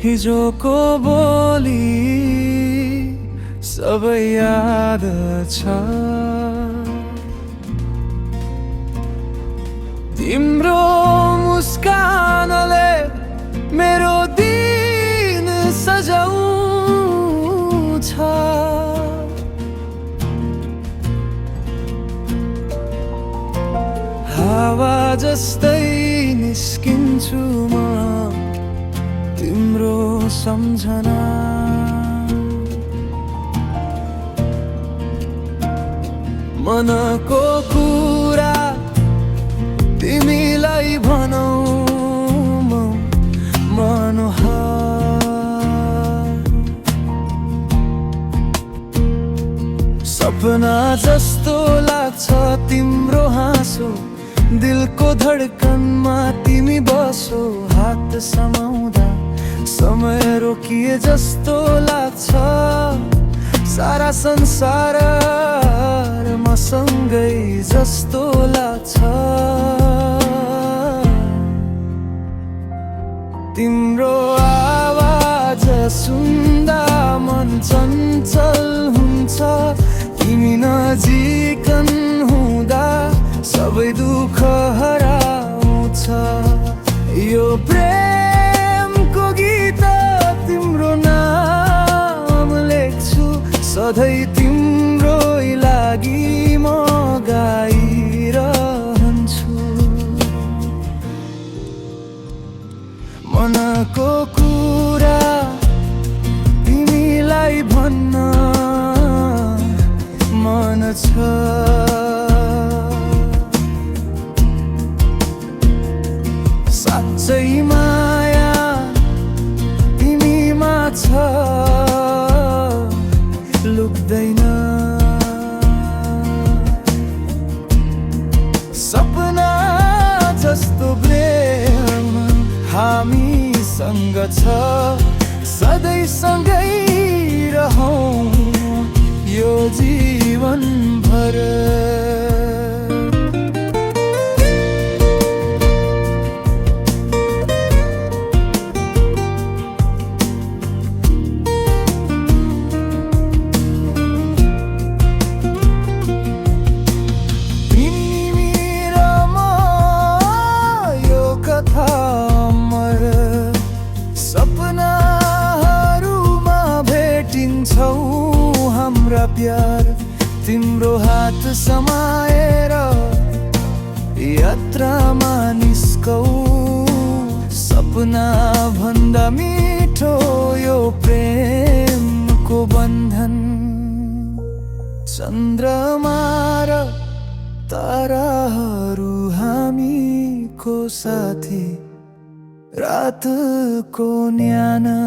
हिजोको बोली सबै याद छ। तिम्रो मुस्कानले मेरो दिन सजाउँछ। हावा जस्तै निस्किन्छु म तिम्रो सम्झना। मनको कुरा तिमीलाई भनौ म मनोहर। सपना जस्तो लाग्छ तिम्रो हाँसो, दिलको धडकनमा तिमी बसो। हात समाउँदा समय रोकिए जस्तो लाग्छ। सारा संसार मसँगै जस्तो लाग्छ। तिम्रो आवाज सुन्दा मन चञ्चल हुन्छ। तिमी नजिकन हुँदा सबै दुःख हराउँछ। यो प्रेमको गीत तिम्रो नाम लेख्छु, सधैँ तिम्रै लागि म गाइरहन्छु। मनको कुरा तिमीलाई भन्न मन छ। साँच्चै माया तिमीमा छ, लुक्दैन। सपना जस्तो प्रेम हामीसँग छ। सधैँ सँगै रहौँ यो जीवनभर। सपनाहरूमा भेटिन्छौ हाम्रा प्यार, तिम्रो हात समाएर यात्रामा निस्कौ। सपना भन्दा मिठो यो प्रेमको बन्धन। चन्द्रमा र ताराहरू हामीको साथी, रातको न्यानो